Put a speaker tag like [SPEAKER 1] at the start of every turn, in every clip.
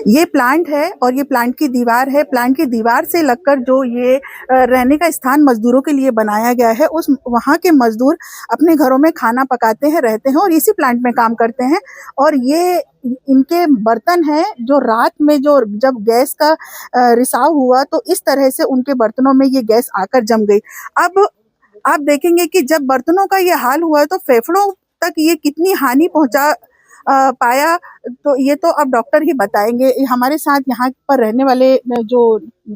[SPEAKER 1] ये प्लांट है और ये प्लांट की दीवार है। प्लांट की दीवार से लगकर जो ये रहने का स्थान मजदूरों के लिए बनाया गया है, उस वहाँ के मजदूर अपने घरों में खाना पकाते हैं, रहते हैं और इसी प्लांट में काम करते हैं। और ये इनके बर्तन हैं जो रात में जो जब गैस का रिसाव हुआ तो इस तरह से उनके बर्तनों में ये गैस आकर जम गई। अब आप देखेंगे कि जब बर्तनों का ये हाल हुआ है तो फेफड़ों तक ये कितनी हानि पहुंचा पाया, तो ये तो अब डॉक्टर ही बताएंगे। हमारे साथ यहाँ पर रहने वाले जो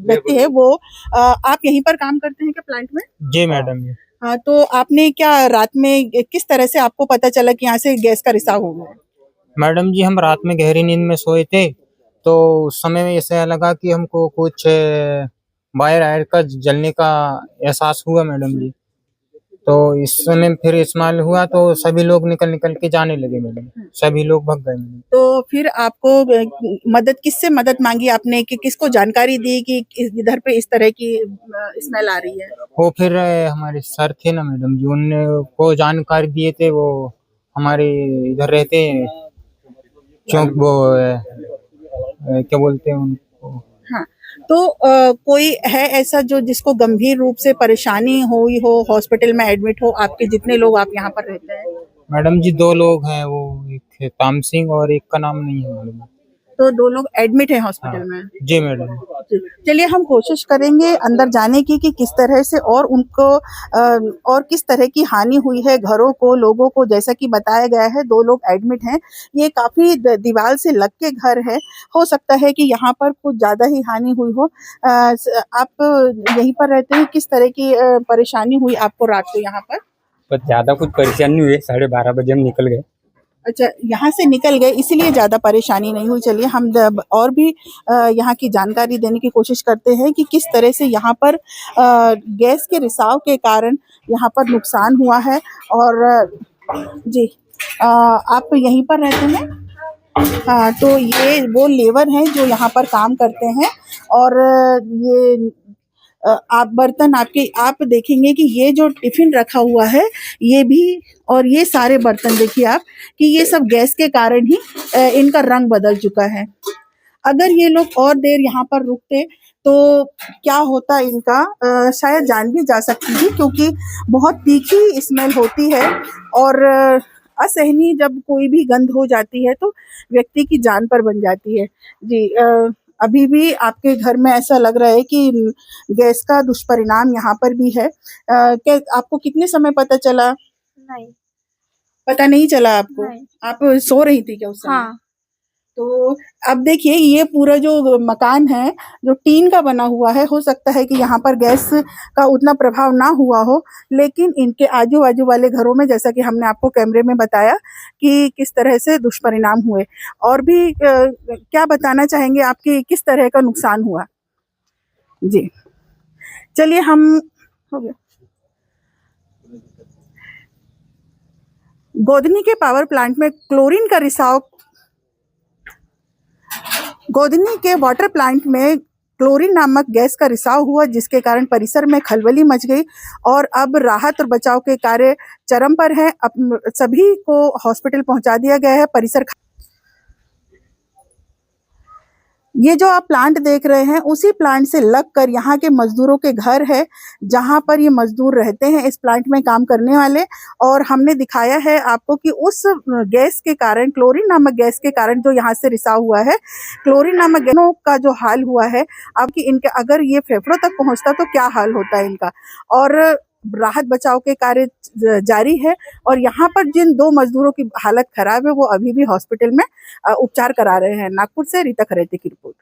[SPEAKER 1] व्यक्ति है वो आप यहीं पर काम करते हैं क्या प्लांट में?
[SPEAKER 2] जी मैडम जी।
[SPEAKER 1] हाँ, तो आपने क्या रात में किस तरह से आपको पता चला कि यहाँ से गैस का रिसाव हो गया?
[SPEAKER 2] मैडम जी हम रात में गहरी नींद में सोए थे, तो उस समय में ऐसा लगा कि हमको कुछ वायर आयर का जलने का एहसास हुआ मैडम जी। तो इस समय फिर इस्तेमाल हुआ तो सभी लोग निकल निकल के जाने लगे मैडम, सभी लोग भाग गए मैडम।
[SPEAKER 1] तो फिर आपको मदद किससे मदद मांगी आपने कि किसको जानकारी दी कि इधर पे इस तरह की स्मेल आ रही है?
[SPEAKER 2] वो फिर हमारे सर थे ना मैडम जी, उनने को जानकारी दिए थे। वो हमारे इधर रहते हैं चौक, वो क्या बोलते हैं उनको।
[SPEAKER 1] हाँ, तो कोई है ऐसा जो जिसको गंभीर रूप से परेशानी हुई हो, हॉस्पिटल में एडमिट हो, आपके जितने लोग आप यहाँ पर रहते हैं?
[SPEAKER 2] मैडम जी 2 लोग हैं, वो एक है ताम सिंह और एक का नाम नहीं है मैडम।
[SPEAKER 1] तो 2 लोग एडमिट हैं हॉस्पिटल
[SPEAKER 2] हाँ
[SPEAKER 1] में।
[SPEAKER 2] जी मैडम।
[SPEAKER 1] जी, चलिए हम कोशिश करेंगे अंदर जाने की कि किस तरह से और उनको और किस तरह की हानि हुई है घरों को, लोगों को। जैसा कि बताया गया है 2 लोग एडमिट हैं। ये काफ़ी दीवार से लग के घर है। हो सकता है कि यहाँ पर कुछ ज़्यादा ही हानि हुई हो। आप यहीं पर रहते हैं, किस तरह की परेशानी हुई आपको रात को यहाँ पर?
[SPEAKER 3] पर ज्यादा कुछ परेशानी नहीं हुई। 12:30 बजे हम निकल गए।
[SPEAKER 1] अच्छा, यहाँ से निकल गए इसीलिए ज़्यादा परेशानी नहीं हुई। चलिए हम और भी यहाँ की जानकारी देने की कोशिश करते हैं कि किस तरह से यहाँ पर गैस के रिसाव के कारण यहाँ पर नुकसान हुआ है। और जी, आप यहीं पर रहते हैं? हाँ, तो ये वो लेबर हैं जो यहाँ पर काम करते हैं। और ये आप बर्तन आपके आप देखेंगे कि ये जो टिफिन रखा हुआ है ये भी, और ये सारे बर्तन देखिए आप कि ये सब गैस के कारण ही इनका रंग बदल चुका है। अगर ये लोग और देर यहाँ पर रुकते तो क्या होता इनका, शायद जान भी जा सकती थी, क्योंकि बहुत तीखी स्मेल होती है और असहनीय जब कोई भी गंध हो जाती है तो व्यक्ति की जान पर बन जाती है। जी, अभी भी आपके घर में ऐसा लग रहा है कि गैस का दुष्परिणाम यहाँ पर भी है। क्या आपको कितने समय पता चला?
[SPEAKER 4] नहीं।
[SPEAKER 1] पता नहीं चला आपको?
[SPEAKER 4] नहीं।
[SPEAKER 1] आप सो रही थी क्या उस समय?
[SPEAKER 4] हाँ।
[SPEAKER 1] तो अब देखिए ये पूरा जो मकान है जो टीन का बना हुआ है, हो सकता है कि यहाँ पर गैस का उतना प्रभाव ना हुआ हो, लेकिन इनके आजू बाजू वाले घरों में जैसा कि हमने आपको कैमरे में बताया कि किस तरह से दुष्परिणाम हुए। और भी क्या बताना चाहेंगे आपकी किस तरह का नुकसान हुआ? जी, चलिए हम हो गया। गोधनी के पावर प्लांट में क्लोरीन का रिसाव, गोधनी के वाटर प्लांट में क्लोरीन नामक गैस का रिसाव हुआ जिसके कारण परिसर में खलबली मच गई और अब राहत और बचाव के कार्य चरम पर है। अब सभी को हॉस्पिटल पहुंचा दिया गया है। परिसर, ये जो आप प्लांट देख रहे हैं उसी प्लांट से लगकर यहाँ के मजदूरों के घर है जहाँ पर ये मजदूर रहते हैं, इस प्लांट में काम करने वाले। और हमने दिखाया है आपको कि उस गैस के कारण, क्लोरीन नामक गैस के कारण जो यहाँ से रिसाव हुआ है, क्लोरीन नामक गैसों का जो हाल हुआ है, अब कि इनके अगर ये फेफड़ों तक पहुँचता तो क्या हाल होता है इनका। और राहत बचाव के कार्य जारी है और यहाँ पर जिन 2 मजदूरों की हालत खराब है वो अभी भी हॉस्पिटल में उपचार करा रहे हैं। नागपुर से रीता खरेते की रिपोर्ट।